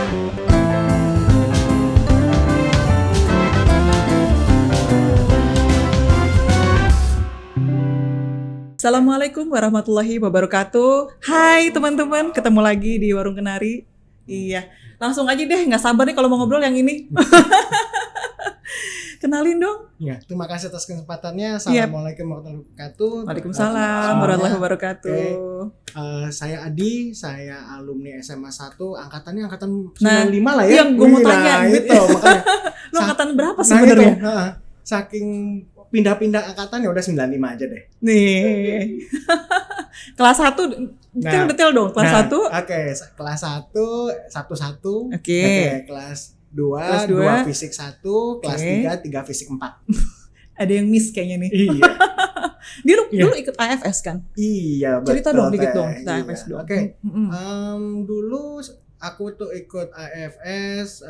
Assalamualaikum warahmatullahi wabarakatuh. Hai teman-teman, ketemu lagi di Warung Kenari. Iya, langsung aja deh, nggak sabar nih kalau mau ngobrol yang ini. Kenalin dong. Ya, terima kasih atas kesempatannya. Assalamualaikum warahmatullahi wabarakatuh. Waalaikumsalam warahmatullahi wabarakatuh. Saya Adi, saya alumni SMA 1, angkatannya angkatan 95 lah ya. Yang gue mau tanya. Itu makanya. Lo angkatan berapa sebenarnya? Saking pindah-pindah angkatan ya udah 95 aja deh. Nih. Kelas 1 detail dong, kelas 1. Oke, kelas 1 1. Oke. Kelas 2 fisik 1, kelas 3 fisik 4. Ada yang miss kayaknya nih. Iya. Dia dulu ikut AFS kan? Iya, betul. Cerita dong dikit dong, kita AFS dong. Oke. Dulu aku tuh ikut AFS,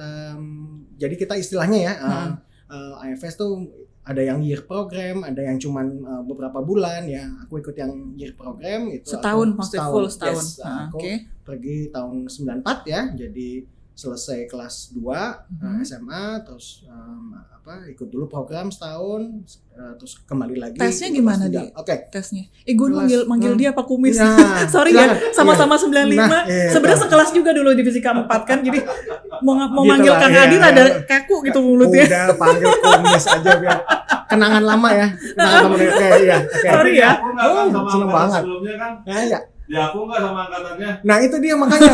jadi kita istilahnya ya, AFS tuh ada yang year program, ada yang cuman beberapa bulan ya. Aku ikut yang year program itu. Setahun, maksudnya full setahun. Yes, aku pergi tahun 94 ya, jadi selesai kelas 2 SMA, terus ikut dulu program setahun, terus kembali lagi. Tesnya gimana dia? Oke. Tesnya. Gue manggil dia Pak Kumis. Ya, Sorry ya, sama-sama 95. Sebenarnya sekelas juga dulu di Fisika 4 kan, jadi mau gitu manggil Kang Adi ada kaku gitu mulutnya. Udah panggil Kumis aja biar kenangan lama ya. Kenangan lama ya. Sorry ya. Seneng banget. Sebelumnya kan? Ya. Ya aku nggak sama angkatannya. Nah itu dia makanya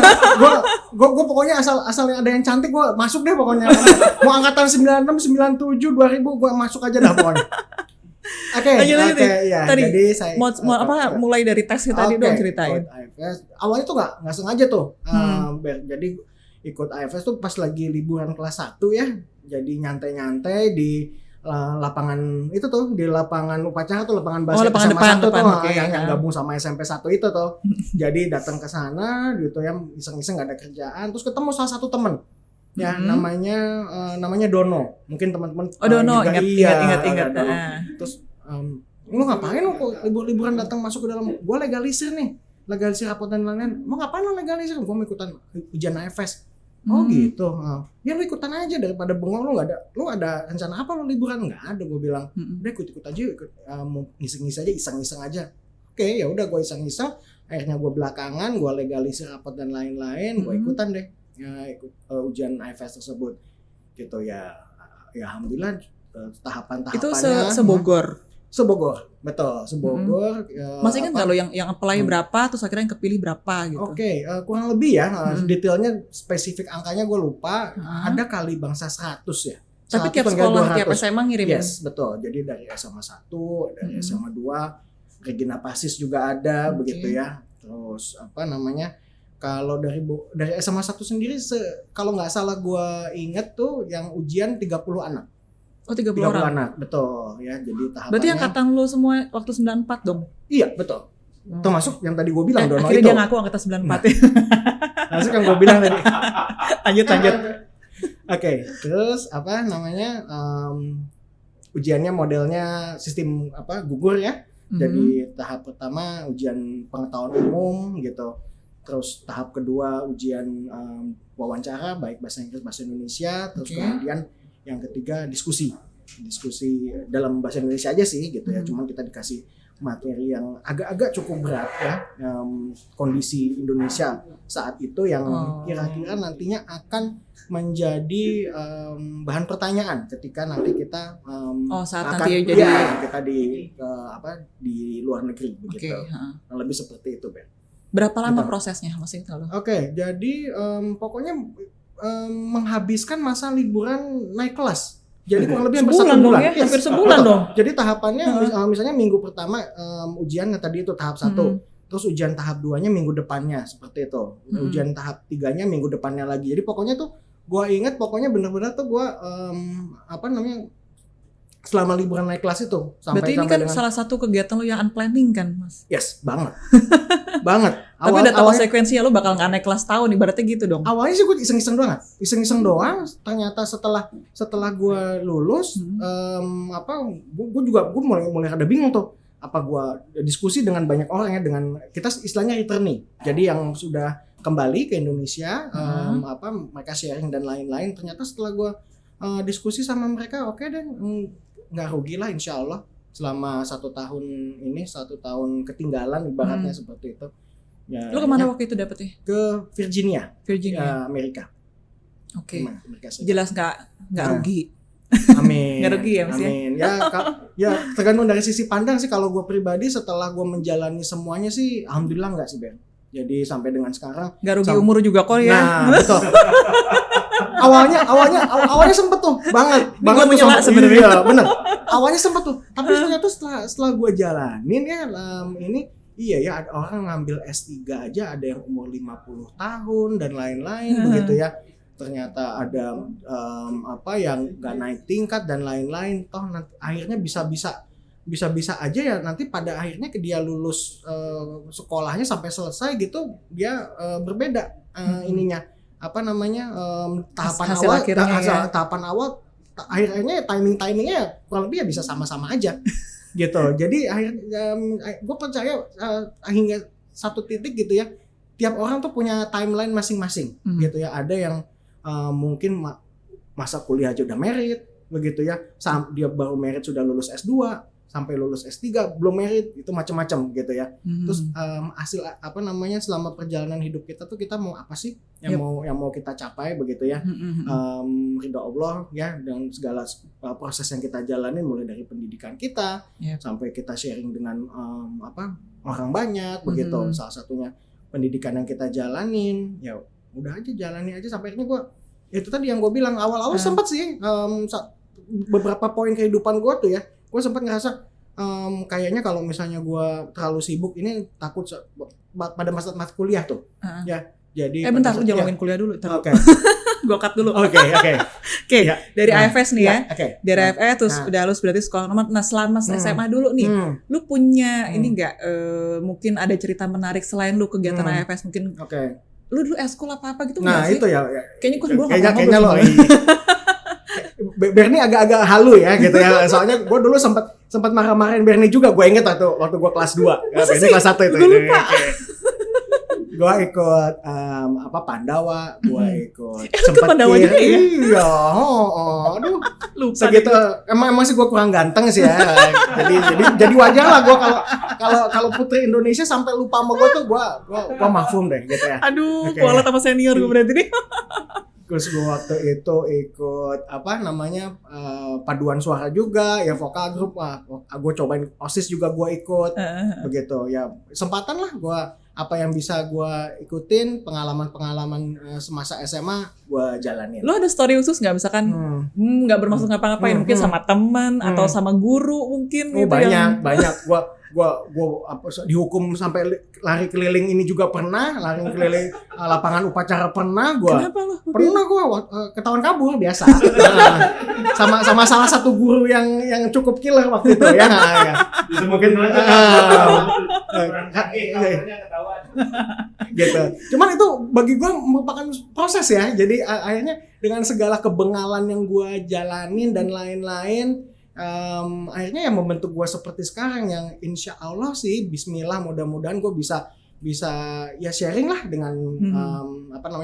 gue pokoknya asal yang ada yang cantik gue masuk deh pokoknya. Mau angkatan 96, 97, 2000 gue masuk aja dah pokoknya. Oke, ya. Tadi jadi saya mulai dari tesnya tadi dong ceritain. AFS. Awalnya tuh nggak sengaja tuh. Jadi ikut AFS tuh pas lagi liburan kelas 1 ya. Jadi nyantai-nyantai di lapangan itu tuh, di lapangan upacara tuh, lapangan basket sama satu tuh yang gabung sama SMP 1 itu tuh. Jadi datang ke sana gitu ya, iseng-iseng gak ada kerjaan, terus ketemu salah satu temen ya, namanya Dono. Mungkin teman-teman Dono, ingat. Terus lu ngapain lu kok liburan datang masuk ke dalam? Gua legalisir rapot dan lain-lain. Mau ngapain lu legalisir? Gua mau ikutan ujian AFS. Oh gitu. Ya lu ikutan aja, daripada bengong. Lu ada rencana apa lu liburan? Nggak ada, gue bilang. Udah ikut aja, mau ngisi-ngisi aja, iseng-iseng aja. Oke, ya udah gue iseng-iseng. Akhirnya gue belakangan, gue legalisir rapot dan lain-lain. Gue ikutan deh, ikut ujian AFS tersebut. Gitu ya. Ya alhamdulillah tahapan-tahapannya. Itu Sebogor, betul, Sebogor. Masih ingat nggak lo yang apply berapa, terus akhirnya yang kepilih berapa gitu? Oke, kurang lebih ya, detailnya spesifik angkanya gue lupa, ada kali bangsa 100 ya. Tapi tiap sekolah, tiap SMA ngirim? Yes, betul, jadi dari SMA 1, dari SMA 2, Regina Pasis juga ada, begitu ya. Terus kalau dari SMA 1 sendiri, kalau nggak salah gue inget tuh yang ujian 30 anak. Oh 30 orang? Betul ya, jadi tahapannya. Berarti angkatan lo semua waktu 94 dong? Iya, betul. Termasuk yang tadi gue bilang, Dono akhirnya itu. Dia ngaku angkatan 94 ya? Termasuk yang gue bilang tadi. Lanjut. Oke, terus ujiannya modelnya sistem gugur ya. Jadi tahap pertama ujian pengetahuan umum gitu. Terus tahap kedua ujian wawancara, baik bahasa Inggris, bahasa Indonesia. Terus kemudian yang ketiga diskusi dalam bahasa Indonesia aja sih gitu ya, cuman kita dikasih materi yang agak-agak cukup berat ya, kondisi Indonesia saat itu yang kira-kira nantinya akan menjadi bahan pertanyaan ketika nanti kita kita di luar negeri begitu. Lebih seperti itu, Ben. Berapa lama prosesnya masih kalau? Oke, jadi pokoknya menghabiskan masa liburan naik kelas. Jadi kurang lebih hampir 1 bulan. Hampir sebulan dong. Jadi tahapannya misalnya minggu pertama ujian tadi itu tahap 1. Terus ujian tahap 2-nya minggu depannya seperti itu. Ujian tahap 3-nya minggu depannya lagi. Jadi pokoknya tuh gua ingat pokoknya benar-benar tuh gua selama liburan naik kelas itu berarti ini kan salah satu kegiatan lo yang unplanning kan, Mas? Yes, banget. Banget. Tapi udah tahu sekuensinya lo bakal nggak naik kelas tahun, ibaratnya gitu dong. Awalnya sih gue iseng-iseng doang. Ternyata setelah gue lulus, gue mulai ada bingung tuh. Apa gue diskusi dengan banyak orang ya, dengan kita istilahnya returnee. Jadi yang sudah kembali ke Indonesia, mereka sharing dan lain-lain. Ternyata setelah gue diskusi sama mereka, oke deh, nggak rugi lah insya Allah selama 1 tahun ini, 1 tahun ketinggalan ibaratnya seperti itu. Ya, Lu kemana waktu itu dapetnya? ke Virginia, Amerika. Oke. Amerika Serikat. Jelas nggak rugi. Amin. Nggak rugi ya, Mas ya? Amin. Ya tergantung dari sisi pandang sih. Kalau gue pribadi setelah gue menjalani semuanya sih, alhamdulillah nggak sih Ben. Jadi sampai dengan sekarang Nggak rugi umur juga kok ya. Nah, betul. awalnya sempet tuh banget gua tuh menyela sebenarnya. Iya, bener. Awalnya sempet tuh, tapi ternyata setelah gue jalanin ya ini iya ya, ada orang ngambil S3 aja ada yang umur 50 tahun dan lain-lain begitu ya. Ternyata ada yang nggak naik tingkat dan lain-lain. Toh nanti akhirnya bisa aja ya nanti pada akhirnya dia lulus sekolahnya sampai selesai gitu dia berbeda ininya tahapan Hasil awal akhirnya ya. tahapan awal akhirnya timingnya kurang lebih ya bisa sama-sama aja gitu. Jadi akhirnya gue percaya hingga satu titik gitu ya, tiap orang tuh punya timeline masing-masing gitu ya. Ada yang mungkin masa kuliah aja udah merit begitu ya, dia baru merit sudah lulus S2 sampai lulus S3 belum merit, itu macam-macam gitu ya. Terus hasil selama perjalanan hidup kita tuh kita mau apa sih yang mau kita capai begitu ya. Ridha Allah ya, dengan segala proses yang kita jalani mulai dari pendidikan kita sampai kita sharing dengan orang banyak begitu. Salah satunya pendidikan yang kita jalanin ya udah aja jalani aja sampai akhirnya gue itu tadi yang gue bilang awal-awal sempat sih beberapa poin kehidupan gue tuh ya, gue sempat ngerasa kayaknya kalau misalnya gue terlalu sibuk ini takut pada masa kuliah tuh ya. Jadi bentar, lu jangan ngomongin kuliah dulu. Oke. Gue cut dulu. Oke. Ya. Dari AFS nih ya. Dari AFS terus Nah. udah lulus berarti sekolah normal. Nah, selama SMA dulu nih, lu punya ini enggak mungkin ada cerita menarik selain lu kegiatan AFS mungkin. Oke. Lu dulu eskul apa gitu Nah, enggak sih? itu ya. Kayaknya gue sebelum kayaknya lo. Bernie agak halu ya gitu ya. Soalnya gue dulu sempat marah-marahin Bernie juga. Gue inget waktu gue kelas 2. Bernie kelas 1 itu. Gue lupa. Gue ikut Pandawa, gue ikut Pandawa juga ya? Iya, aduh, lupa segitu. Emang sih gue kurang ganteng sih ya. jadi wajar lah gue kalau putri Indonesia sampai lupa sama gue tuh gue mafum deh gitu ya. Aduh, kualat sama senior gue berarti nih. Terus gue waktu itu ikut paduan suara juga ya, vokal grup. Gue cobain OSIS juga gue ikut begitu ya. Kesempatan lah gue apa yang bisa gue ikutin, pengalaman semasa SMA gue jalanin. Lo ada story khusus nggak, misalkan nggak bermaksud ngapa-ngapain, mungkin sama teman atau sama guru mungkin gitu? Banyak. Gue dihukum sampai lari keliling ini juga pernah, lari keliling lapangan upacara pernah gue. Kenapa lo? Pernah gue ketahuan kabur biasa. sama salah satu guru yang cukup killer waktu itu ya. Mungkin gitu. Cuman itu bagi gue merupakan proses ya. Jadi akhirnya dengan segala kebengalan yang gue jalanin dan lain-lain, akhirnya yang membentuk gue seperti sekarang, yang insya Allah sih Bismillah mudah-mudahan gue bisa ya sharing lah dengan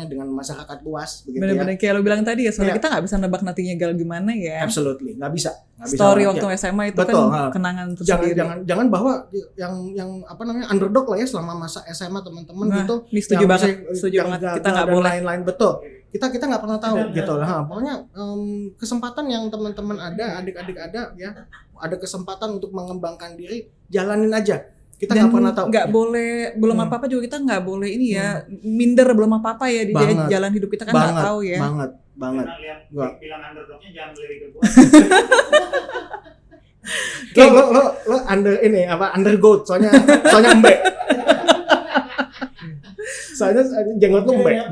dengan masyarakat luas begitu. Bener-bener kayak lo bilang tadi ya, soalnya Ya. kita nggak bisa nebak nantinya gal gimana ya. Absolutely nggak bisa Story waktu SMA itu betul, kan kenangan tersendiri. jangan bahwa yang underdog lah ya selama masa SMA teman-teman gitu. Ini setuju yang banget, bisa setuju banget. Kita nggak dan boleh. lain-lain, betul. Kita nggak pernah tahu gitu lah. Pokoknya kesempatan yang teman-teman ada, adik-adik ada ya, ada kesempatan untuk mengembangkan diri, jalanin aja. Kita nggak pernah tahu. Nggak boleh, belum apa-apa juga kita nggak boleh ini ya, minder belum apa-apa ya di jalan hidup kita kan nggak tahu ya. Banget. Bilang underdognya jangan lirik ke gua. Lo undergoat soalnya embek. Soalnya jenggot lu embek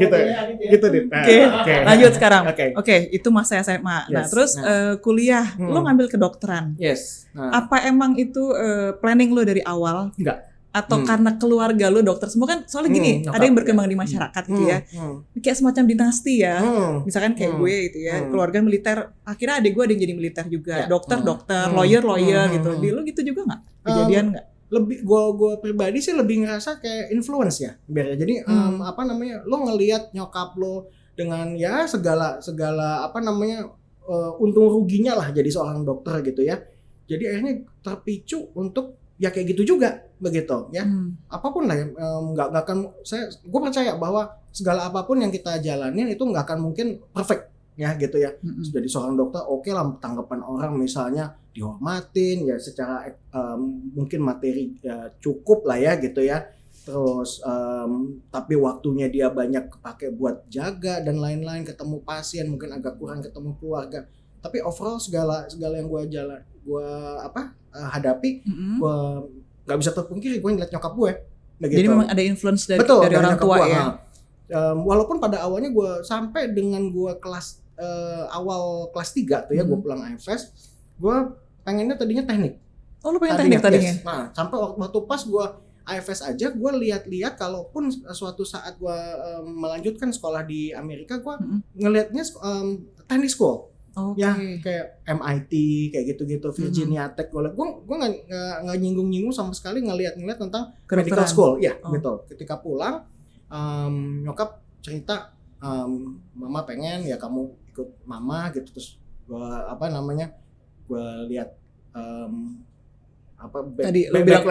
gitu deh. Oke, lanjut sekarang. Oke. Oke, itu masa SMA. Nah, Yes. terus kuliah, lo ngambil kedokteran. Yes. Nah. Apa emang itu planning lo dari awal? Enggak. Atau karena keluarga lo dokter semua kan? Soalnya gini, ada yang berkembang di masyarakat gitu ya. Kayak semacam dinasti ya. Misalkan kayak gue gitu ya, keluarga militer. Akhirnya adik gue ada yang jadi militer juga. Ya. Dokter, lawyer gitu. Di lo gitu juga nggak? Kejadian nggak? gue pribadi sih lebih ngerasa kayak influence ya biar. Jadi apa namanya, lo ngelihat nyokap lo dengan ya segala apa namanya untung ruginya lah jadi seorang dokter gitu ya. Jadi akhirnya terpicu untuk ya kayak gitu juga begitu ya. Apapun lah nggak akan gue percaya bahwa segala apapun yang kita jalanin itu nggak akan mungkin perfect ya gitu ya. Jadi seorang dokter oke lah tanggapan orang misalnya dihormatin ya secara mungkin materi ya, cukup lah ya gitu ya. Terus tapi waktunya dia banyak kepake buat jaga dan lain-lain, ketemu pasien mungkin agak kurang ketemu keluarga. Tapi overall segala yang gue hadapi, gue nggak bisa terpungkiri gue ngeliat nyokap gue. Begitu. Jadi memang ada influence dari orang tua gua, ya. Walaupun pada awalnya gue sampai dengan gue kelas awal kelas 3 tuh ya gue pulang AFS, gue pengennya tadinya teknik. Oh lu pengen teknik tadinya? Yes. Nah sampai waktu pas gue AFS aja gue lihat-lihat kalaupun suatu saat gue melanjutkan sekolah di Amerika gue ngelihatnya teknik school. Okay. Ya kayak MIT kayak gitu-gitu, Virginia Tech, gue nggak nyinggung sama sekali ngelihat tentang medical school ya gitu. Ketika pulang nyokap cerita mama pengen ya kamu ikut mama gitu, terus gue gue lihat tadi lo bilang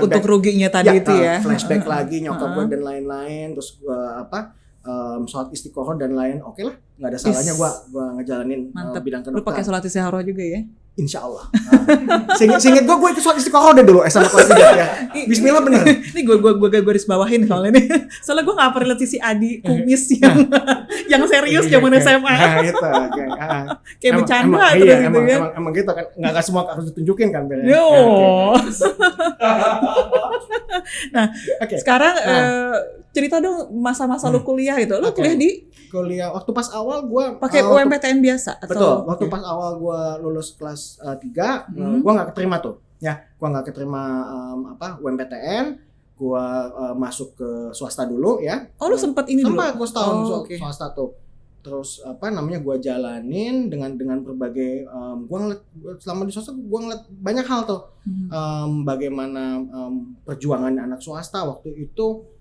untuk ruginya tadi itu ya flashback lagi nyokap gue dan lain-lain, terus gue sholat istiqoroh dan lain, oke lah nggak ada salahnya gue ngejalanin bidang kedokteran. Lu pakai sholat istiqoroh juga ya? Insya Allah. Seinget gue ikut sholat istiqoroh deh dulu SMA kelas 3 ya. Bismillah bener. Ini gue garis bawahin soalnya nih. Soalnya gue nggak pernah lihat sisi Adi kumis yang serius zaman SMA. Nah itu. Kayak bercanda terus gitu kan. Emang gitu kan. Nggak semua harus ditunjukin kan. Yo. Nah sekarang cerita dong masa-masa lu kuliah gitu. Lu kuliah waktu pas awal gue pakai UMPTN biasa atau? Betul. Waktu pas awal gue lulus kelas 3, gue nggak keterima tuh. Ya, gue nggak keterima UMPTN. Gue masuk ke swasta dulu ya. Oh lu sempat ini dulu? Sempat gue setahun swasta tuh. Terus gue jalanin dengan berbagai gue ngeliat selama di swasta gue ngeliat banyak hal tuh. Bagaimana perjuangan anak swasta waktu itu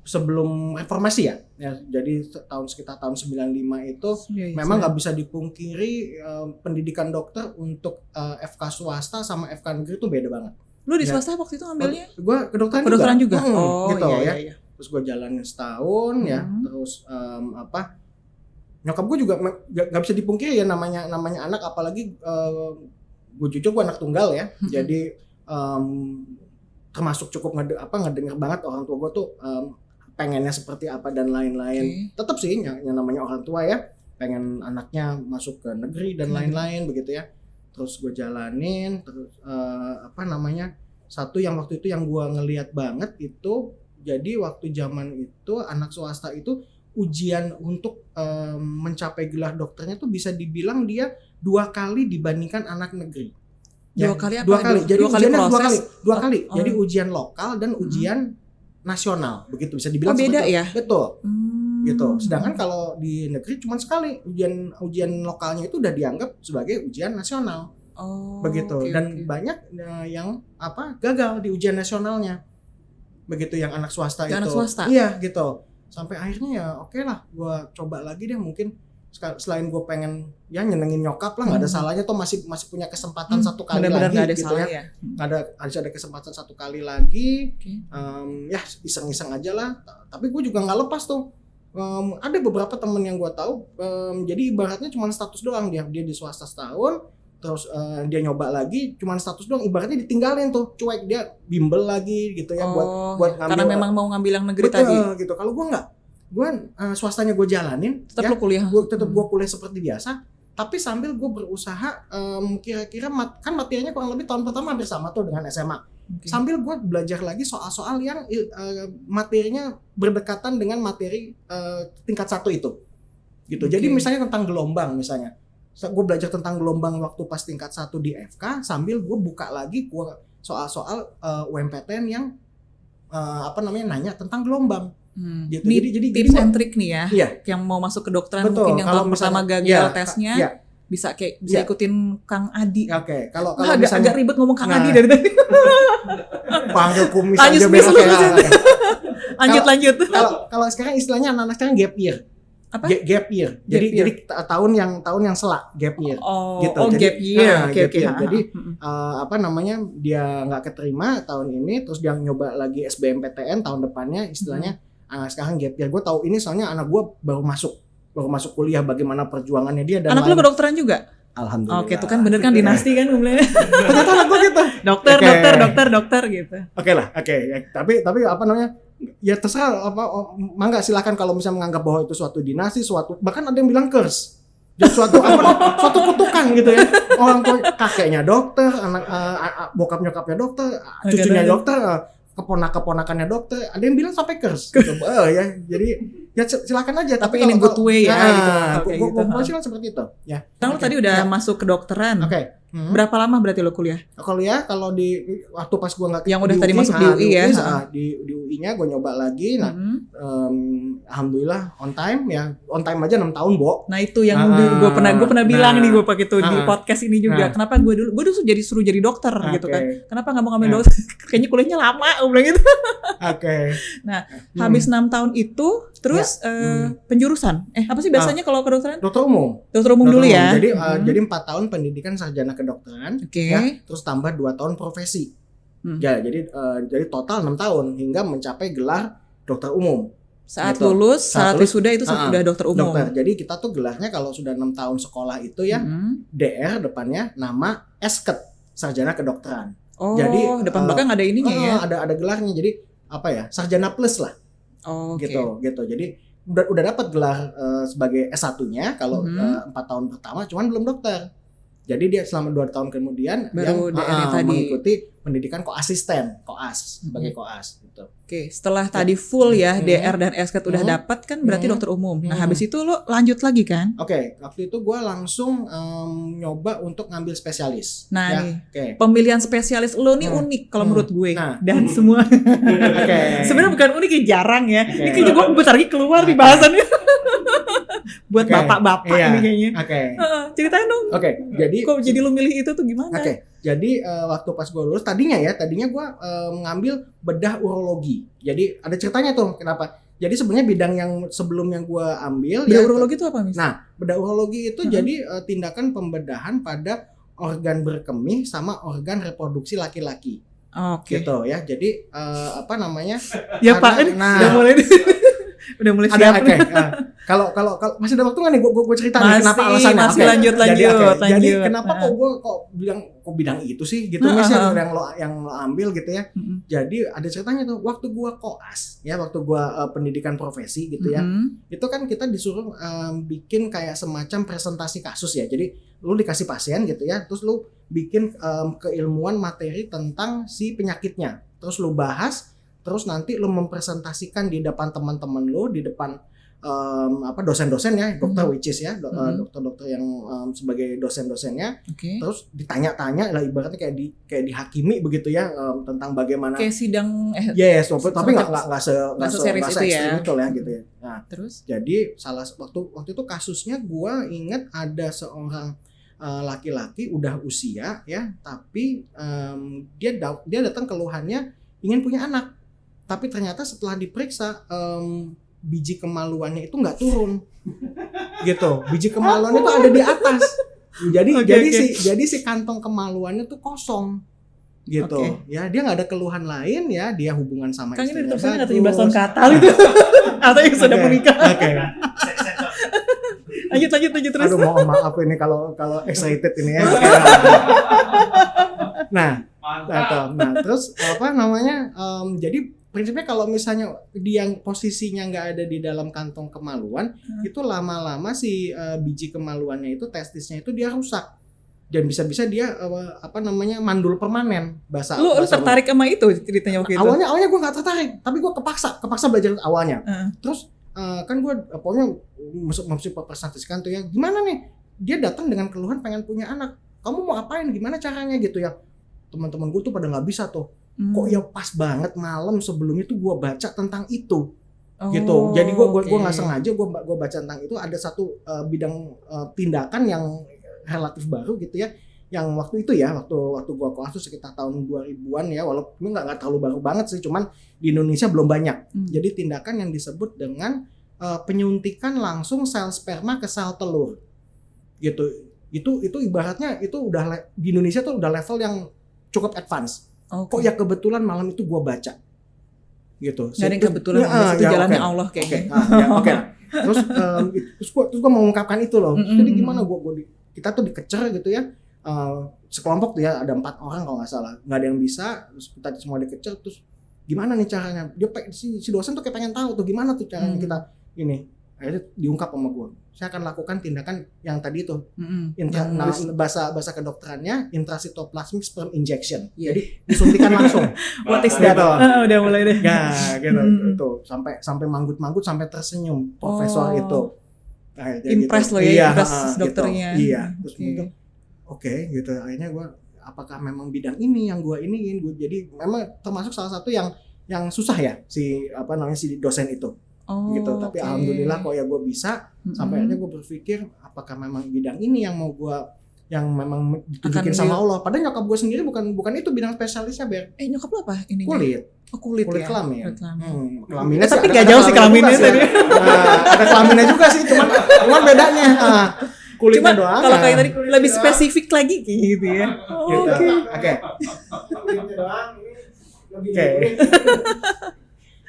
sebelum reformasi ya. Jadi sekitar tahun 95 itu memang nggak bisa dipungkiri pendidikan dokter untuk FK swasta sama FK negeri itu beda banget. Lu di swasta waktu itu ngambilnya? Gue kedokteran juga. Gitu ya. Iya. Terus gue jalanin setahun ya. Terus nyokap gue juga nggak bisa dipungkiri ya namanya anak, apalagi gue jujur gue anak tunggal ya. Jadi termasuk cukup ngedenger banget orang tua gue tuh pengennya seperti apa dan lain-lain. Tetap sih yang namanya orang tua ya, pengen anaknya masuk ke negeri dan lain-lain begitu ya. Terus gue jalanin, terus satu yang waktu itu yang gue ngelihat banget itu, jadi waktu zaman itu anak swasta itu ujian untuk mencapai gelar dokternya tuh bisa dibilang dia 2 kali dibandingkan anak negeri. Dua kali. Jadi ujiannya dua kali. Oh. Jadi ujian lokal dan ujian nasional, begitu bisa dibilang. Beda ya? Betul. Gitu. Sedangkan kalau di negeri cuma sekali, ujian lokalnya itu udah dianggap sebagai ujian nasional. Begitu. Dan banyak yang gagal di ujian nasionalnya. Begitu yang anak swasta itu. Anak swasta. Iya, gitu. Sampai akhirnya ya oke lah, gua coba lagi deh, mungkin selain gue pengen ya nyenengin nyokap lah, nggak ada salahnya toh masih punya kesempatan satu kali benar-benar lagi gak ada gitu salah ya. Harus ada kesempatan satu kali lagi. Ya iseng-iseng aja lah. Tapi gue juga nggak lepas tuh. Ada beberapa temen yang gue tahu, jadi ibaratnya cuma status doang, dia di swasta setahun, terus dia nyoba lagi, cuma status doang, ibaratnya ditinggalin tuh, cuek, dia bimbel lagi gitu ya, buat ngambil. Karena memang mau ngambil yang negeri tadi. Gitu. Kalau gue nggak. Gue swastanya gue jalanin, tetap kuliah. Gue kuliah seperti biasa, tapi sambil gue berusaha kira-kira kan materinya kurang lebih tahun pertama hampir sama tuh dengan SMA. Sambil gue belajar lagi soal-soal yang materinya berdekatan dengan materi tingkat 1 itu. Gitu. Jadi misalnya tentang gelombang misalnya. Gue belajar tentang gelombang waktu pas tingkat 1 di FK, sambil gue buka lagi soal-soal UMPTN yang nanya tentang gelombang. Gitu. Jadi tips and trick nih ya, iya. yang mau masuk ke kedokteran mungkin yang tahun pertama gagal tesnya, bisa ikutin Kang Adi. Oke, kalau misalnya agak ribet ngomong Kang Adi dari tadi. Panggil kumis aja biasa lanjut. Kalau sekarang istilahnya anak-anak sekarang gap year. Apa? Gap year. Jadi tahun yang selak, gap year. Gitu. Gap year. Oke. Jadi dia nggak keterima tahun ini, terus dia nyoba lagi SBMPTN tahun depannya, istilahnya sekarang gap year. Gue tahu ini soalnya anak gue baru masuk kuliah, bagaimana perjuangannya dia dan anak lu kedokteran juga? Alhamdulillah. Oke, itu kan bener kan dinasti kan gue ternyata anak gue gitu. Dokter gitu. Oke. Tapi ya terserah mangga silakan kalau misalnya menganggap bahwa itu suatu dinasti, bahkan ada yang bilang curse. Jadi suatu kutukan gitu ya. Orang tua kakeknya dokter, bokap nyokapnya dokter, cucunya dokter, keponakannya dokter, ada yang bilang sampai curse. Gitu. Ya, jadi ya silakan aja. Tapi ini good way ya. Gue seperti itu. Ya. Lu tadi udah masuk kedokteran. Oke. Berapa lama berarti lo kuliah? Kuliah kalau di waktu pas gue nggak yang udah tadi masuk di UI ya? Di UI-nya gue nyoba lagi. Nah, alhamdulillah on time aja 6 tahun, Bo. Nah itu yang gue pernah bilang nih gue pakai itu di podcast ini juga. Kenapa gue dulu suruh jadi dokter gitu kan? Kenapa nggak mau ngambil dokter? Kayaknya kuliahnya lama, gue bilang gitu. Nah, habis 6 tahun itu, terus penjurusan. Apa sih biasanya kalau kedokteran? Dokter umum. Dokter umum dulu ya. Jadi 4 tahun pendidikan sarjana kedokteran, ya, terus tambah 2 tahun profesi. Ya, jadi total 6 tahun hingga mencapai gelar dokter umum. Saat lulus, saat wisuda itu sudah dokter umum. Jadi kita tuh gelarnya kalau sudah 6 tahun sekolah itu ya, DR depannya nama SKED, sarjana kedokteran. Jadi depan belakang ada ininya ya. Ada gelarnya. Jadi sarjana plus lah. Gitu. Jadi udah dapat gelar sebagai S1-nya kalau 4 tahun pertama, cuman belum dokter. Jadi dia selama 2 tahun kemudian baru mengikuti pendidikan koasisten, sebagai koas gitu. Oke, setelah tadi full ya DR dan SKED udah dapat kan berarti dokter umum. Nah, habis itu lo lanjut lagi kan? Oke, waktu itu gue langsung nyoba untuk ngambil spesialis. Nah, nih, pemilihan spesialis lo nih unik kalau menurut gue. Dan semua sebenarnya bukan unik, jarang ya. Ini kayaknya gue bentar lagi keluar di bahasannya. Buat bapak-bapak ini kayaknya. Ceritain dong. Jadi kok jadi lu milih itu tuh gimana? Jadi waktu pas gue lulus tadinya gue ngambil bedah urologi. Jadi ada ceritanya tuh kenapa. Jadi sebenarnya bidang yang sebelumnya gue ambil bedah urologi itu apa misalnya? Nah, bedah urologi itu jadi tindakan pembedahan pada organ berkemih sama organ reproduksi laki-laki. Gitu ya. Jadi Ya Pak, udah mulai siap. Kalau masih ada waktu nggak nih gue cerita nih kenapa alasannya. Masih lanjut. Jadi kenapa kok bidang itu sih gitu misalnya yang lo ambil gitu ya. Jadi ada ceritanya tuh waktu gue koas ya, waktu gue pendidikan profesi gitu ya. Itu kan kita disuruh bikin kayak semacam presentasi kasus ya. Jadi lu dikasih pasien gitu ya, terus lu bikin keilmuan materi tentang si penyakitnya. Terus lu bahas, terus nanti lu mempresentasikan di depan teman-teman lu, di depan dosen-dosen ya, dokter which is ya, dokter-dokter yang sebagai dosen-dosennya. Terus ditanya-tanya lah, ibaratnya kayak dihakimi begitu ya, tentang bagaimana kayak sidang tapi nggak se-ekstrim itu ya gitu ya. Nah, terus jadi waktu itu kasusnya gua ingat ada seorang laki-laki udah usia ya, tapi dia datang keluhannya ingin punya anak. Tapi ternyata setelah diperiksa biji kemaluannya itu nggak turun, gitu. Biji kemaluannya itu ada di atas. Jadi si kantong kemaluannya tuh kosong, gitu. Ya dia nggak ada keluhan lain ya. Dia hubungan sama istrinya. Kan ini nggak 17 tahun ke atas itu, atau yang sudah menikah. Lanjut terus. Aduh maaf ini kalau excited ini ya. Nah terus jadi prinsipnya kalau misalnya dia posisinya nggak ada di dalam kantong kemaluan, itu lama-lama si biji kemaluannya itu, testisnya itu dia rusak. Dan bisa-bisa dia mandul permanen. Lu tertarik sama itu ceritanya waktu itu? Awalnya gue nggak tertarik, tapi gue kepaksa belajar awalnya. Terus kan gue pokoknya mesti presentasikan tuh ya, gimana nih dia datang dengan keluhan pengen punya anak, kamu mau apain, gimana caranya gitu ya. Teman-teman gue tuh pada nggak bisa tuh. Kok ya pas banget malam sebelumnya tuh gue baca tentang itu, gitu. Jadi gue nggak sengaja gue baca tentang itu, ada satu bidang tindakan yang relatif baru gitu ya. Yang waktu itu ya, waktu gua kelas tuh sekitar tahun 2000-an ya, walaupun nggak terlalu baru banget sih, cuman di Indonesia belum banyak. Jadi tindakan yang disebut dengan penyuntikan langsung sel sperma ke sel telur gitu. Itu ibaratnya itu udah di Indonesia tuh udah level yang cukup advance. Kok ya kebetulan malam itu gua baca gitu. Gak ada yang kebetulan, itu jalannya Allah kayaknya. Oke. Terus gua mau mengungkapkan itu loh. Jadi gimana kita tuh dikecer gitu ya. Sekelompok tuh ya, ada 4 orang kalau nggak salah, nggak ada yang bisa, terus kita semua dikecer, terus gimana nih caranya? Dia si dosen tuh kayak pengen tahu tuh gimana tuh caranya kita ini. Akhirnya diungkap sama gue. Saya akan lakukan tindakan yang tadi itu, bahasa kedokterannya intracytoplasmic sperm injection. Jadi disuntikan langsung. What is that? Udah mulai deh. Ya, gitu. Itu sampai manggut-manggut sampai tersenyum profesor itu. Nah, impress gitu. Lo ya, impress dokternya. Gitu. Iya, terus Oke, gitu. Akhirnya gue, apakah memang bidang ini yang gue iniin? Gue jadi memang termasuk salah satu yang susah ya si dosen itu. Gitu. Tapi alhamdulillah kok ya gue bisa. Sampai akhirnya gue berpikir apakah memang bidang ini yang mau gue, yang memang ditunjukin sama Allah. Padahal nyokap gue sendiri bukan itu bidang spesialisnya, Ber. Nyokap lo apa ini? Kulit ya? Kelamin. Kelaminnya tapi nggak jauh sih kelaminnya tadi. Ada kelaminnya juga sih, cuman bedanya. Kulitnya doang. Kalau kayak tadi lebih spesifik lagi gitu ya. Oke. Kulitnya doang ini lebih.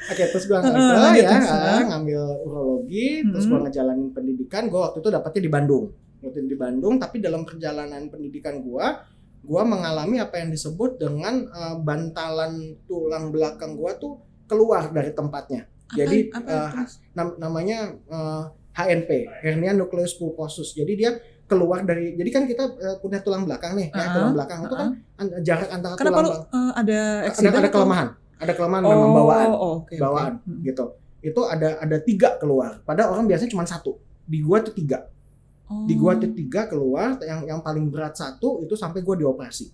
Oke, terus gue ngambil urologi, terus gue ngejalanin pendidikan. Gue waktu itu dapetnya di Bandung. Tapi dalam perjalanan pendidikan gue mengalami apa yang disebut dengan bantalan tulang belakang gue tuh keluar dari tempatnya. Jadi namanya HNP, hernia nucleus pulposus. Jadi dia keluar dari, jadi kan kita punya tulang belakang nih, tulang belakang itu kan jarak antara tulang belakang. Ada kelemahan dalam bawaan, gitu. Itu ada 3 keluar. Padahal orang biasanya cuma 1. Di gua tuh 3. Di gua tuh 3 keluar, yang paling berat 1 itu sampai gua dioperasi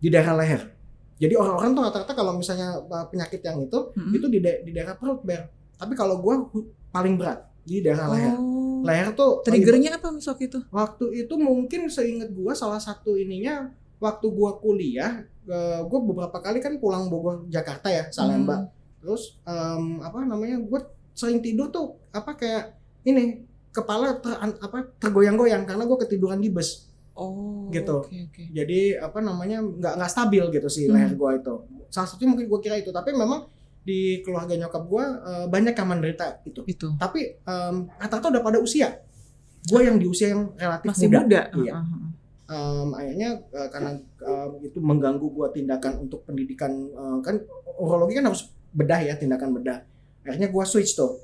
di daerah leher. Jadi orang-orang tuh rata-rata kalau misalnya penyakit yang itu di daerah perut, Ber. Tapi kalau gua paling berat di daerah leher. Leher tuh triggernya apa misok itu? Waktu itu mungkin seingat gua salah satu ininya waktu gua kuliah, gua beberapa kali kan pulang Bogor Jakarta ya, Salemba. Terus gua sering tidur tuh kayak ini kepala tergoyang-goyang karena gua ketiduran di bus. Gitu. Okay. Jadi nggak stabil gitu sih leher gua itu. Salah satunya mungkin gua kira itu, tapi memang di keluarga nyokap gue banyak yang menderita itu. Tapi rata-rata udah pada usia. Gue yang di usia yang relatif masih muda. Iya. Akhirnya karena itu mengganggu gue tindakan untuk pendidikan, kan urologi kan harus bedah ya, tindakan bedah. Akhirnya gue switch tuh.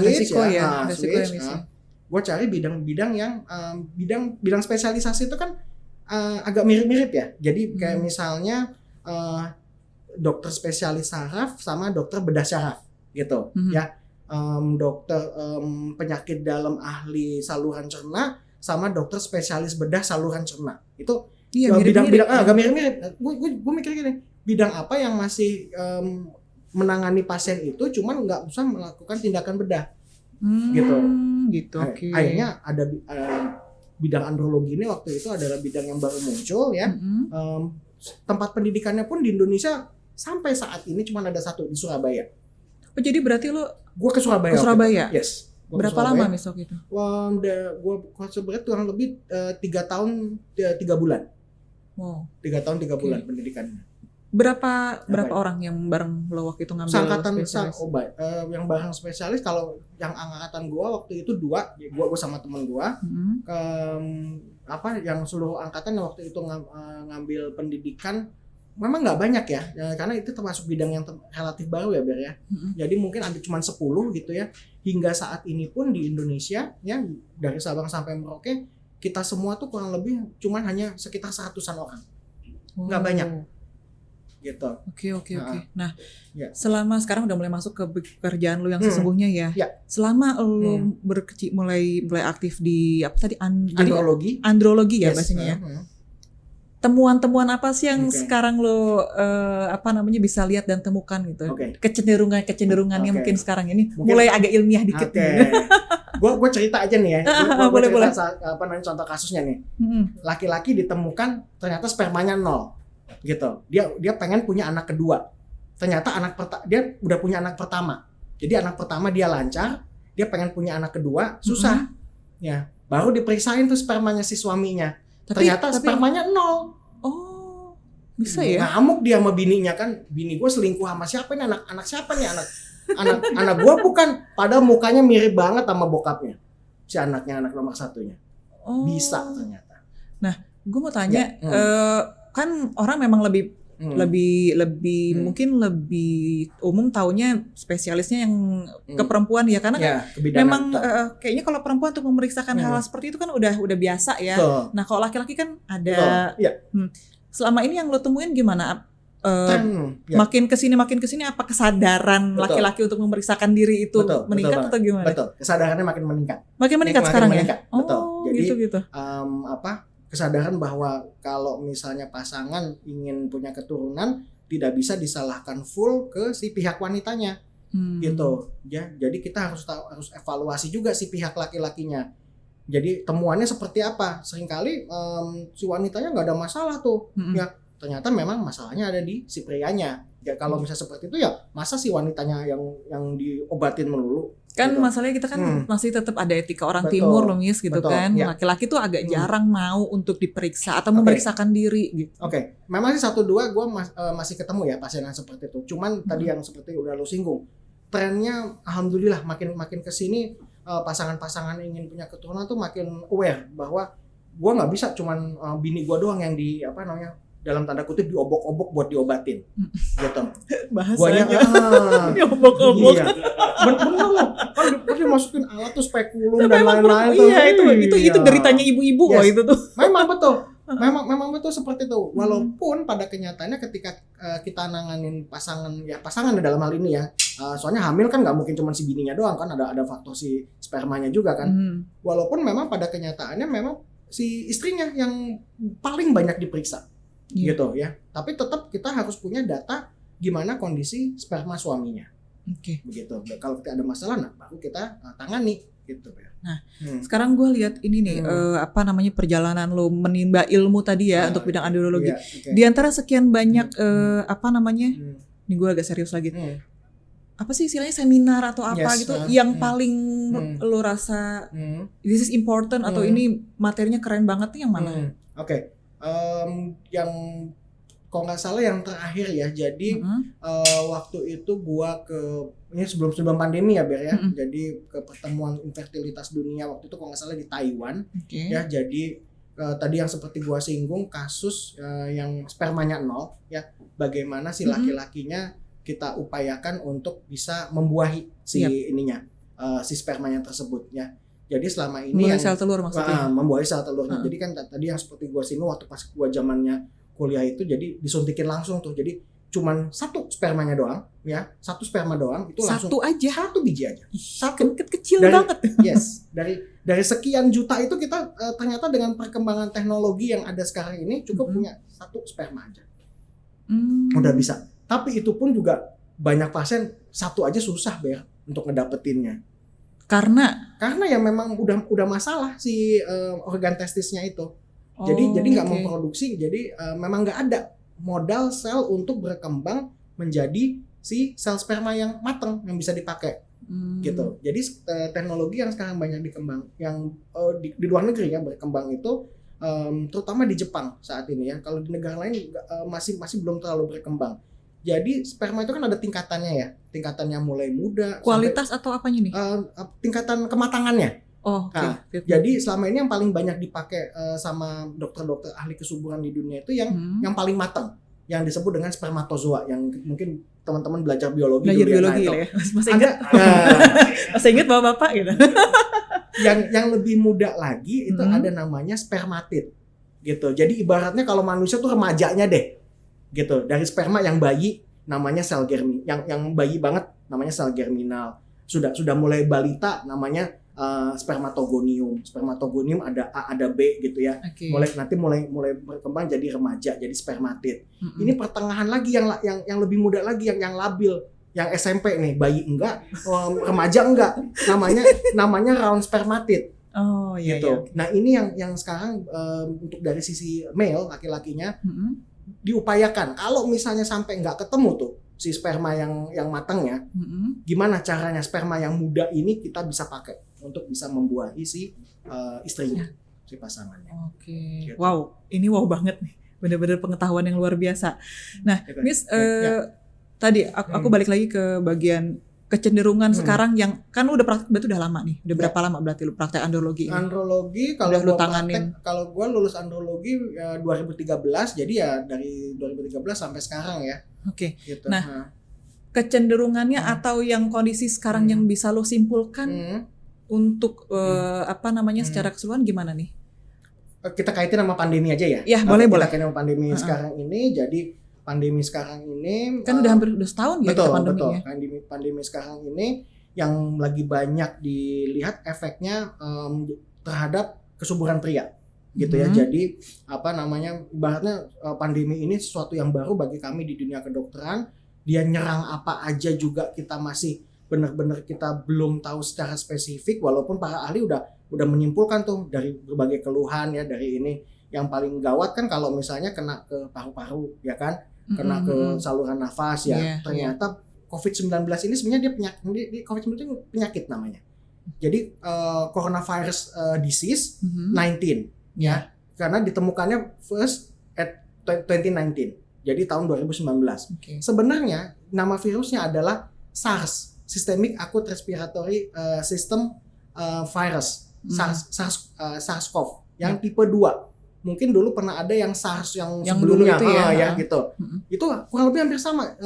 Resiko ya. Gue cari bidang-bidang yang bidang spesialisasi itu kan agak mirip-mirip ya. Jadi kayak misalnya dokter spesialis saraf sama dokter bedah saraf gitu ya. Dokter penyakit dalam ahli saluran cerna sama dokter spesialis bedah saluran cerna. Itu bidang-bidang agak mirip-mirip. Gue mikir gini, bidang apa yang masih menangani pasien itu cuman nggak usah melakukan tindakan bedah gitu. Okay. Akhirnya ada bidang andrologi ini waktu itu adalah bidang yang baru muncul ya. Tempat pendidikannya pun di Indonesia sampai saat ini cuma ada 1 di Surabaya. Jadi berarti gue ke Surabaya. Yes. Berapa lama misok itu? Gue sebenarnya kurang lebih 3 tahun 3 bulan. Wow. 3 tahun 3 bulan pendidikannya. Berapa orang yang bareng lo waktu itu ngambil spesialis? Yang bareng spesialis kalau yang angkatan gue waktu itu 2, gue sama temen gue. Yang seluruh angkatan yang waktu itu ngambil pendidikan memang nggak banyak ya, karena itu termasuk bidang yang relatif baru ya, Ber ya. Jadi mungkin ada cuma 10 gitu ya. Hingga saat ini pun di Indonesia ya, dari Sabang sampai Merauke kita semua tuh kurang lebih cuman hanya sekitar 100-an orang. Nggak banyak. Gitu. Oke. Nah, selama sekarang udah mulai masuk ke pekerjaan lu yang sesungguhnya ya. Selama lu mulai aktif di apa tadi andrologi ya bahasanya ya. Temuan-temuan apa sih yang sekarang lo bisa lihat dan temukan gitu? Kecenderungannya mungkin sekarang ini mulai agak ilmiah dikit. Gue cerita aja nih ya. Boleh. Contoh kasusnya nih. Laki-laki ditemukan ternyata spermanya 0, gitu. Dia pengen punya anak kedua. Ternyata dia udah punya anak pertama. Jadi anak pertama dia lancar, dia pengen punya anak kedua susah. Ya, baru diperiksain tuh spermanya si suaminya. Ternyata spermanya 0. Oh, bisa ya? Ngamuk dia sama bininya kan. Bini gue selingkuh sama siapa nih? Anak siapa nih? Anak gue bukan. Padahal mukanya mirip banget sama bokapnya. Si anaknya, anak nomor satunya. Bisa ternyata. Nah, gue mau tanya, kan orang memang lebih mungkin lebih umum taunya spesialisnya yang ke perempuan ya, karena kan memang kayaknya kalau perempuan untuk memeriksakan hal seperti itu kan udah biasa ya. Nah, kalau laki-laki kan ada. Selama ini yang lo temuin gimana? Makin kesini apa kesadaran laki-laki untuk memeriksakan diri itu meningkat atau gimana? Betul, kesadarannya makin meningkat. Makin meningkat sekarang meningkat. Ya. Betul. Jadi gitu. Kesadaran bahwa kalau misalnya pasangan ingin punya keturunan tidak bisa disalahkan full ke si pihak wanitanya, gitu ya. Jadi kita harus evaluasi juga si pihak laki-lakinya. Jadi temuannya seperti apa? Seringkali si wanitanya nggak ada masalah tuh, ya ternyata memang masalahnya ada di si prianya. Ya kalau misalnya seperti itu ya masa si wanitanya yang diobatin melulu? Kan gitu. Masalahnya kita kan masih tetap ada etika orang timur loh, Miss, gitu kan. Ya. Laki-laki tuh agak jarang mau untuk diperiksa atau memeriksakan diri gitu. Memang sih 1-2 gue masih ketemu ya pasien yang seperti itu. Cuman tadi yang seperti udah lo singgung, trennya alhamdulillah makin kesini pasangan-pasangan ingin punya keturunan tuh makin aware bahwa gue nggak bisa cuman bini gue doang yang dalam tanda kutip diobok-obok buat diobatin, gitu. Bahasanya diobok-obok. Iya. Bener loh, kan dimasukin alat tuh spekulum dan lain-lain. Iya, itu deritanya ibu-ibu loh itu tuh. Memang betul seperti itu. Walaupun pada kenyataannya ketika kita nanganin pasangan dalam hal ini ya, soalnya hamil kan nggak mungkin cuma si bininya doang kan, ada faktor si spermanya juga kan. Walaupun memang pada kenyataannya memang si istrinya yang paling banyak diperiksa. Gitu ya. Tapi tetap kita harus punya data gimana kondisi sperma suaminya. Begitu. Kalau kita ada masalah, baru kita tangani gitu ya. Nah, sekarang gue lihat ini nih perjalanan lo menimba ilmu tadi ya untuk bidang andrologi. Di antara sekian banyak ini gue agak serius lagi. Apa sih istilahnya seminar atau apa gitu yang paling lo rasa this is important atau ini materinya keren banget nih yang mana? Yang kalau nggak salah yang terakhir ya, jadi waktu itu gua ini sebelum pandemi ya Ber ya, jadi ke pertemuan infertilitas dunia waktu itu kalau nggak salah di Taiwan, ya. Jadi tadi yang seperti gua singgung kasus yang spermanya 0 ya, bagaimana si laki-lakinya kita upayakan untuk bisa membuahi si si spermanya tersebut ya. Jadi selama ini membuahi sel telur maksudnya. Membuahi sel telurnya. Jadi kan tadi yang seperti gua singgung waktu pas gua zamannya kuliah itu, jadi disuntikin langsung tuh. Jadi cuman satu spermanya doang ya. Satu sperma doang itu langsung. Satu biji aja. Kecil banget. Yes. Dari sekian juta itu kita ternyata dengan perkembangan teknologi yang ada sekarang ini cukup punya satu sperma aja. Udah bisa. Tapi itu pun juga banyak pasien satu aja susah Ber untuk ngedapetinnya. Karena ya memang udah masalah si organ testisnya itu. Jadi nggak memproduksi, jadi memang nggak ada modal sel untuk berkembang menjadi si sel sperma yang matang yang bisa dipakai, gitu. Jadi teknologi yang sekarang banyak dikembang, yang di luar negeri ya berkembang itu, terutama di Jepang saat ini ya. Kalau di negara lain masih belum terlalu berkembang. Jadi sperma itu kan ada tingkatannya ya, tingkatannya mulai muda. Kualitas atau apanya nih? Tingkatan kematangannya. Nah, jadi selama ini yang paling banyak dipakai sama dokter-dokter ahli kesuburan di dunia itu yang paling matang, yang disebut dengan spermatozoa, yang mungkin teman-teman belajar biologi dulu ya. Masih ingat bapak-bapak gitu. yang lebih muda lagi itu ada namanya spermatid, gitu. Jadi ibaratnya kalau manusia tuh remajanya deh. Gitu, dari sperma yang bayi namanya sel germinal, yang bayi banget namanya sel germinal. Sudah mulai balita namanya spermatogonium ada A ada B gitu ya. Mulai berkembang jadi remaja, jadi spermatid. Ini pertengahan lagi yang lebih muda lagi, yang labil Yang SMP nih, bayi enggak, remaja enggak. Namanya round spermatid. Oh iya. Gitu. Iya. Nah ini yang sekarang untuk dari sisi male laki-lakinya diupayakan. Kalau misalnya sampai nggak ketemu tuh si sperma yang matangnya, gimana caranya sperma yang muda ini kita bisa pakai untuk bisa membuahi si istrinya, si pasangannya. Oke. Gitu. Wow, ini wow banget nih. Benar-benar pengetahuan yang luar biasa. Nah, Miss, tadi aku balik lagi ke bagian kecenderungan sekarang yang kan lu udah praktek berarti udah lama nih. Udah berapa lama berarti lu praktek andrologi ini? Andrologi kalau gua praktek, kalau gua lulus andrologi 2013, jadi ya dari 2013 sampai sekarang ya. Oke. Gitu. Nah, kecenderungannya atau yang kondisi sekarang yang bisa lo simpulkan untuk secara keseluruhan gimana nih? Kita kaitin sama pandemi aja ya. Ya, boleh. Kita kaitin sama pandemi sekarang ini. Jadi pandemi sekarang ini kan udah hampir setahun ya pandeminya. Pandemi sekarang ini yang lagi banyak dilihat efeknya terhadap kesuburan pria gitu ya. Jadi ibaratnya pandemi ini sesuatu yang baru bagi kami di dunia kedokteran. Dia nyerang apa aja juga kita masih benar-benar kita belum tahu secara spesifik, walaupun para ahli udah menyimpulkan tuh dari berbagai keluhan ya, dari ini yang paling gawat kan kalau misalnya kena ke paru-paru ya kan, kena ke saluran nafas ya. Ternyata COVID-19 ini sebenarnya dia COVID-19 itu penyakit namanya. Jadi coronavirus disease 19 ya. Karena ditemukannya first at 2019. Jadi tahun 2019. Sebenarnya nama virusnya adalah SARS, Systemic Acute Respiratory System Virus, SARS-CoV yang tipe 2. Mungkin dulu pernah ada yang SARS yang sebelumnya itu ya gitu. Itu kurang lebih hampir sama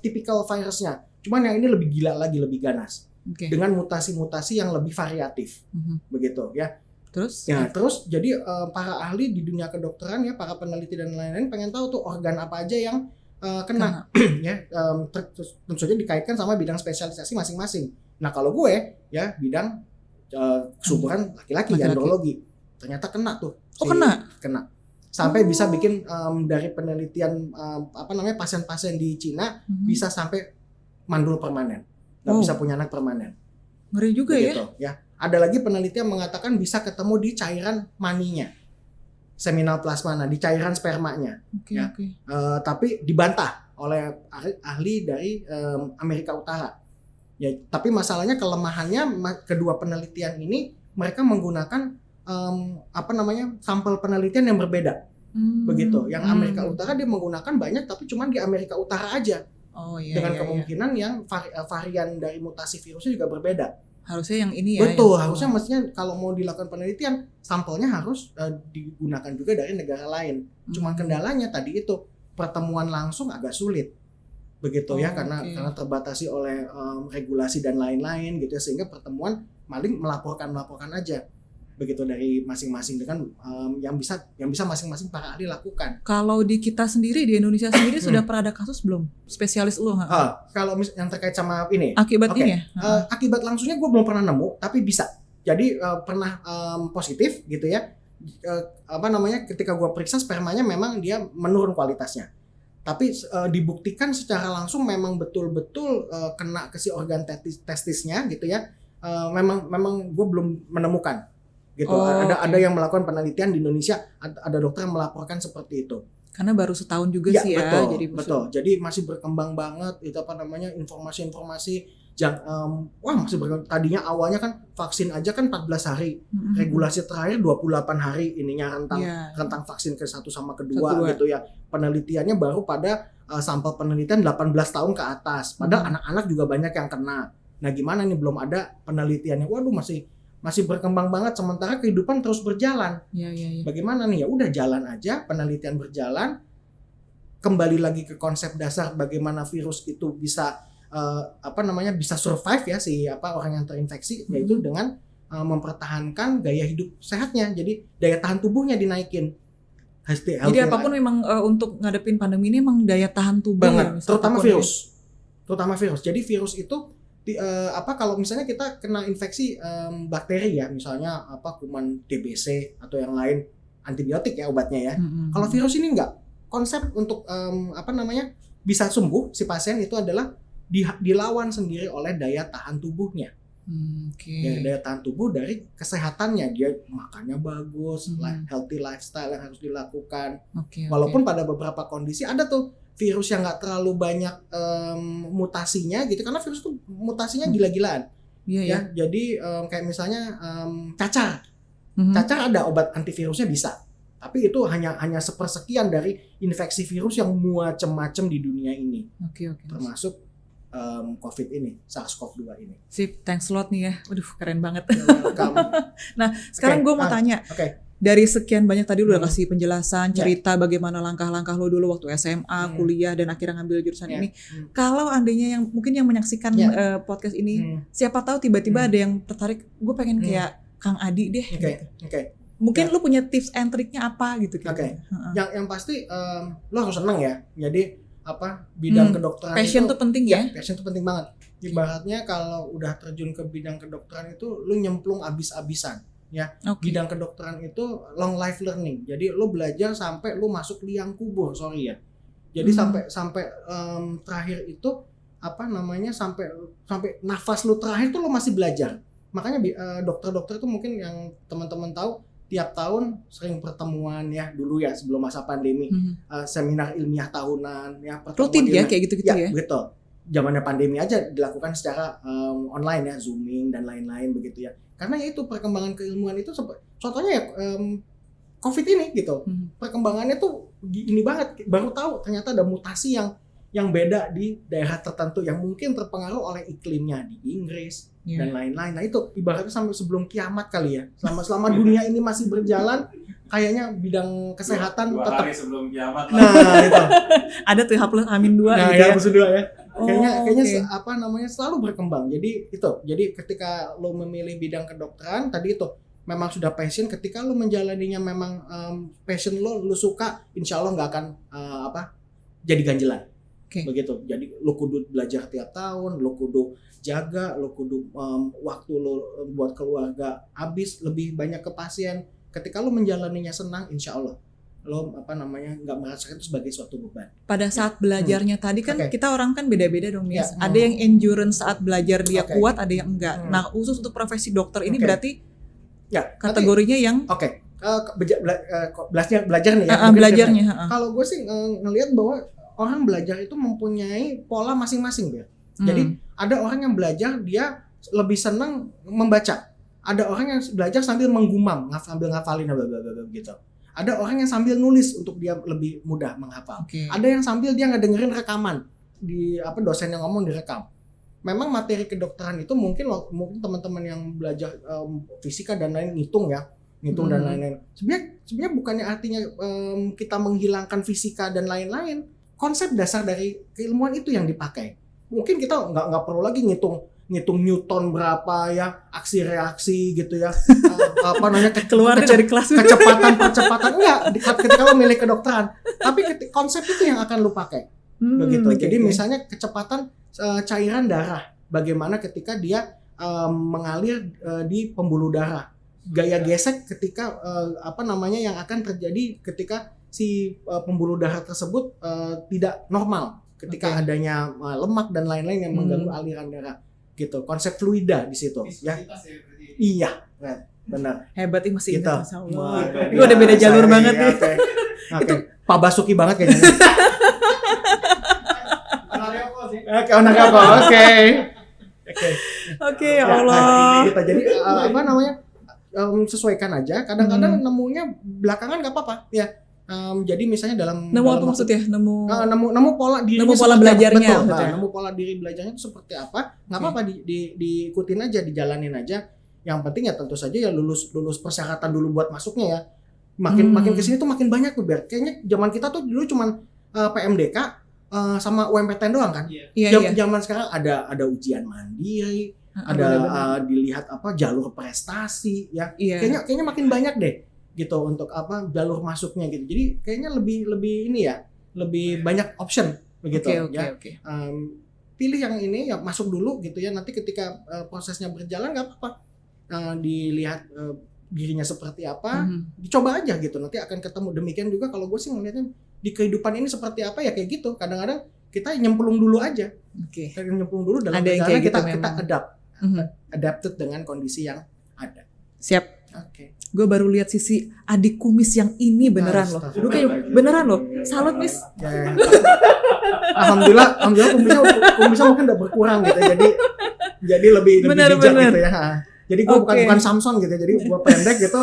tipikal virusnya. Cuman yang ini lebih gila lagi, lebih ganas. Dengan mutasi-mutasi yang lebih variatif. Begitu ya. Terus jadi para ahli di dunia kedokteran ya, para peneliti dan lain-lain pengen tahu tuh organ apa aja yang kena. Ya, tentu saja dikaitkan sama bidang spesialisasi masing-masing. Nah kalau gue ya bidang kesuburan laki-laki. Andrologi, ternyata kena tuh. Kena. Sampai bisa bikin dari penelitian pasien-pasien di Cina bisa sampai mandul permanen, nggak bisa punya anak permanen. Ngeri juga ya. Ada lagi penelitian mengatakan bisa ketemu di cairan maninya, seminal plasma, di cairan spermanya. Tapi dibantah oleh ahli dari Amerika Utara. Ya, tapi masalahnya kelemahannya kedua penelitian ini mereka menggunakan sampel penelitian yang berbeda. Begitu. Yang Amerika Utara dia menggunakan banyak tapi cuma di Amerika Utara aja. Dengan kemungkinan yang varian dari mutasi virusnya juga berbeda. Harusnya yang ini ya. Betul, harusnya mestinya kalau mau dilakukan penelitian, sampelnya harus digunakan juga dari negara lain. Cuman kendalanya tadi itu pertemuan langsung agak sulit. Begitu ya, karena terbatasi oleh regulasi dan lain-lain gitu ya, sehingga pertemuan paling melaporkan aja. Begitu dari masing-masing dengan yang bisa masing-masing para ahli lakukan. Kalau di kita sendiri di Indonesia sendiri sudah pernah ada kasus belum? Spesialis lu? Kalau yang terkait sama ini akibat ini ya? Akibat langsungnya gue belum pernah nemu, tapi bisa. Jadi pernah positif gitu ya. Ketika gue periksa spermanya memang dia menurun kualitasnya. Tapi dibuktikan secara langsung memang betul-betul kena ke si organ testisnya gitu ya. Memang gue belum menemukan. Gitu. Ada yang melakukan penelitian di Indonesia, ada dokter yang melaporkan seperti itu. Karena baru setahun juga sih ya. Betul. Jadi masih berkembang banget itu informasi-informasi masih berkembang. Tadinya awalnya kan vaksin aja kan 14 hari. Regulasi terakhir 28 hari ininya rentang vaksin ke-1 sama kedua gitu ya. Penelitiannya baru pada sampel penelitian 18 tahun ke atas. Padahal anak-anak juga banyak yang kena. Nah, gimana nih belum ada penelitiannya. Waduh, masih berkembang banget, sementara kehidupan terus berjalan. Bagaimana nih? Ya udah jalan aja, penelitian berjalan. Kembali lagi ke konsep dasar bagaimana virus itu bisa bisa survive ya orang yang terinfeksi, yaitu dengan mempertahankan gaya hidup sehatnya. Jadi daya tahan tubuhnya dinaikin. Jadi apapun memang untuk ngadepin pandemi ini memang daya tahan tubuh banget, terutama virus. Jadi virus itu kalau misalnya kita kena infeksi bakteri ya, misalnya kuman TBC atau yang lain, antibiotik ya obatnya ya. Kalau virus ini enggak. Konsep untuk bisa sembuh si pasien itu adalah dilawan sendiri oleh daya tahan tubuhnya. Daya tahan tubuh dari kesehatannya, dia makannya bagus, healthy lifestyle yang harus dilakukan. Walaupun pada beberapa kondisi ada tuh virus yang nggak terlalu banyak mutasinya gitu, karena virus itu mutasinya gila-gilaan. Ya, jadi kayak misalnya cacar ada obat antivirusnya bisa, tapi itu hanya sepersekian dari infeksi virus yang macam-macam di dunia ini, termasuk COVID ini, SARS-CoV-2 ini. Sip, thanks a lot nih ya. Waduh, keren banget. Nah, sekarang gue mau tanya. Dari sekian banyak tadi lu udah kasih penjelasan, cerita bagaimana langkah-langkah lo dulu waktu SMA, kuliah, dan akhirnya ngambil jurusan ini. Kalau andainya yang mungkin yang menyaksikan podcast ini, siapa tahu tiba-tiba ada yang tertarik, gue pengen kayak Kang Adi deh. Mungkin lu punya tips and triknya apa gitu. Yang pasti lu harus seneng ya. Jadi bidang kedokteran passion itu penting ya. Passion itu penting banget. Ibaratnya kalau udah terjun ke bidang kedokteran itu lu nyemplung abis-abisan ya. Bidang kedokteran itu long life learning. Jadi lu belajar sampai lu masuk liang kubur, Jadi sampai terakhir itu sampai nafas lu terakhir tuh lu masih belajar. Makanya dokter-dokter itu mungkin yang teman-teman tahu tiap tahun sering pertemuan ya dulu ya sebelum masa pandemi, seminar ilmiah tahunan ya, rutin ya kayak gitu-gitu ya. Betul. Zamannya pandemi aja dilakukan secara online ya, Zooming dan lain-lain begitu ya. Karena ya itu perkembangan keilmuan itu contohnya ya COVID ini gitu. Perkembangannya tuh ini banget, baru tahu ternyata ada mutasi yang beda di daerah tertentu yang mungkin terpengaruh oleh iklimnya di Inggris dan lain-lain. Nah itu ibaratnya sampai sebelum kiamat kali ya. Selama dunia ini masih berjalan, kayaknya bidang kesehatan 2 tetap hari sebelum kiamat. Nah itu ada tuh H+-2 nah, gitu ya. H+2 ya. Kayaknya selalu berkembang. Jadi ketika lo memilih bidang kedokteran tadi itu memang sudah passion, ketika lo menjalaninya memang passion lo suka, insya Allah nggak akan jadi ganjelan. Begitu. Jadi lo kudu belajar tiap tahun, lo kudu jaga, lo kudu waktu lo buat keluarga habis lebih banyak ke pasien. Ketika lo menjalaninya senang, insya Allah lo nggak merasakan itu sebagai suatu beban. Pada saat belajarnya tadi kan kita orang kan beda-beda dong Nis. Ada yang endurance saat belajar dia kuat, ada yang enggak. Nah khusus untuk profesi dokter ini berarti kategorinya yang belajar nih ya. Belajarnya. Kalau gue sih ngelihat bahwa orang belajar itu mempunyai pola masing-masing ya. Jadi ada orang yang belajar dia lebih senang membaca. Ada orang yang belajar sambil menggumam, sambil ngafalin gitu. Ada orang yang sambil nulis untuk dia lebih mudah menghafal. Ada yang sambil dia ngedengerin rekaman di dosen yang ngomong direkam. Memang materi kedokteran itu mungkin teman-teman yang belajar fisika dan lain ngitung dan lain-lain. Sebenarnya bukannya artinya kita menghilangkan fisika dan lain-lain. Konsep dasar dari keilmuan itu yang dipakai. Mungkin kita nggak perlu lagi ngitung Newton berapa ya, aksi reaksi gitu ya, keluar dari kelas kecepatan enggak ketika lo milih kedokteran, tapi konsep itu yang akan lo pakai begitu. Jadi misalnya kecepatan cairan darah, bagaimana ketika dia mengalir di pembuluh darah, gaya gesek ketika yang akan terjadi ketika si pembuluh darah tersebut tidak normal, ketika adanya lemak dan lain-lain yang mengganggu aliran darah. Gitu, konsep fluida di situ ya. Iya, benar. Hebat ini masih ingat Masya Allah. Gue udah beda jalur banget nih. Itu Pak Basuki banget kayaknya. Oke, ya Allah. Jadi sesuaikan aja. Kadang-kadang nemunya belakangan nggak apa-apa ya. Jadi misalnya dalam apa maksudnya? Nemu pola diri, nemu pola belajarnya. Betul. Nemu pola diri belajarnya itu seperti apa? Nggak apa-apa diikutin aja, dijalanin aja. Yang penting ya tentu saja ya lulus persyaratan dulu buat masuknya ya. Makin kesini tuh makin banyak tuh Ber. Kayaknya zaman kita tuh dulu cuman PMDK sama UMPTN doang kan. Zaman sekarang ada ujian mandiri, ada dilihat jalur prestasi ya. Kayaknya makin banyak deh. Gitu untuk jalur masuknya gitu. Jadi kayaknya lebih ini ya, lebih banyak option begitu ya. Pilih yang ini ya, masuk dulu gitu ya. Nanti ketika prosesnya berjalan nggak apa-apa. Dilihat dirinya seperti apa, dicoba aja gitu. Nanti akan ketemu. Demikian juga kalau gue sih ngelihatnya di kehidupan ini seperti apa ya kayak gitu. Kadang-kadang kita nyemplung dulu aja. Oke. Kita nyemplung dulu dalam perjalanan kita adapted dengan kondisi yang ada. Siap. Oke. Gue baru lihat sisi adik kumis yang ini beneran loh. Lu kayak beneran loh. Salut, Miss. Ya. Alhamdulillah kumisnya mungkin udah berkurang gitu. Jadi lebih bijak gitu ya. Jadi gue bukan Samson gitu, jadi gue pendek gitu.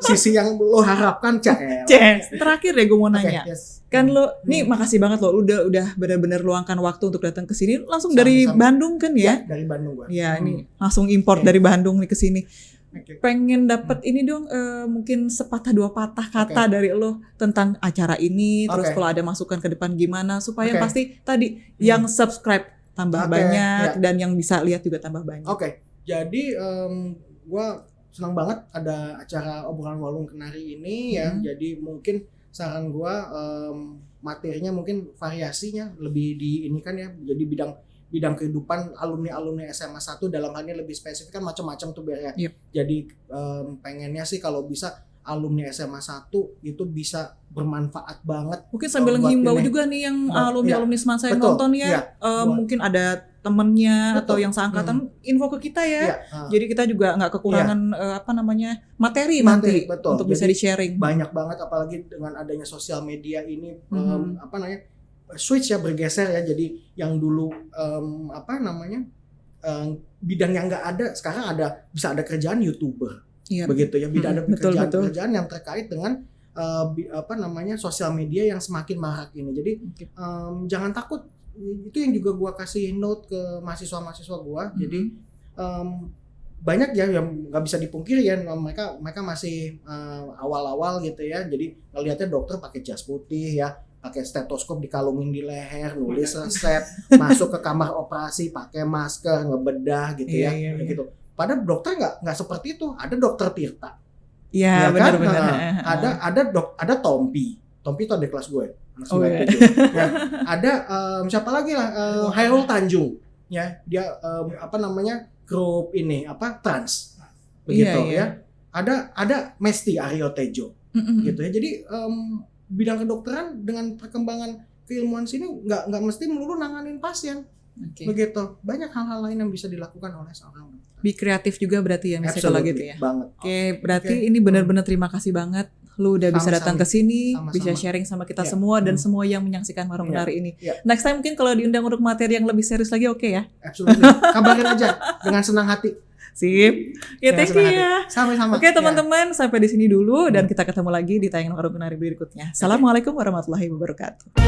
Sisi yang lo harapkan Terakhir deh gue mau nanya. Kan lo, nih makasih banget lo udah benar-benar luangkan waktu untuk datang ke sini langsung dari Bandung kan ya? Dari Bandung gue. Ya, ini langsung import dari Bandung nih ke sini. Pengen dapat ini dong, mungkin sepatah dua patah kata dari lo tentang acara ini. Terus kalau ada masukan ke depan gimana supaya pasti tadi yang subscribe tambah banyak dan yang bisa lihat juga tambah banyak. Jadi gue senang banget ada acara obrolan warung kenari ini ya. Jadi mungkin saran gue materinya mungkin variasinya lebih di ini kan ya. Jadi bidang kehidupan alumni SMA 1 dalam hal ini lebih spesifik kan macam-macam tuh biar ya. Jadi pengennya sih kalau bisa alumni SMA 1 itu bisa bermanfaat banget. Mungkin sambil ngimbau juga nih yang alumni semasa yang nonton ya. Mungkin ada temennya atau yang seangkatan info ke kita ya. Jadi kita juga nggak kekurangan materi nanti untuk bisa di-sharing. Banyak banget apalagi dengan adanya sosial media ini switch ya, bergeser ya. Jadi yang dulu bidang yang nggak ada sekarang bisa ada kerjaan YouTuber. Begitu ya, ada pekerjaan yang terkait dengan sosial media yang semakin marak ini. Jadi jangan takut. Itu yang juga gue kasih note ke mahasiswa gue. Jadi banyak ya yang nggak bisa dipungkiri ya, mereka masih awal-awal gitu ya. Jadi ngelihatnya dokter pakai jas putih ya, pakai stetoskop dikalungin di leher, nulis resep, masuk ke kamar operasi pakai masker, ngebedah gitu ya. Gitu. Padahal dokter nggak seperti itu. Ada dokter Tirta. Iya, benar-benar. Ada Tompi itu ada kelas gue. Ada siapa lagi lah, Hairul Tanjung ya, dia grup ini trans begitu ya. Ada Mesti Aryo Tejo gitu ya. Jadi bidang kedokteran dengan perkembangan keilmuan sini nggak mesti melulu nanganin pasien. Begitu, banyak hal-hal lain yang bisa dilakukan oleh seorang dokter. Be kreatif juga berarti ya kalau gitu ya. Banget. Berarti ini benar-benar terima kasih banget. Lu udah bisa datang ke sini, bisa sharing sama kita semua dan semua yang menyaksikan Warung Kenari ini. Next time mungkin kalau diundang untuk materi yang lebih serius lagi ya? Absolutely. Kabarin aja dengan senang hati. Sip. Ya, thank you ya. Sama-sama. Oke, teman-teman, sampai di sini dulu dan kita ketemu lagi di tayangan Warung Kenari berikutnya. Assalamualaikum warahmatullahi wabarakatuh.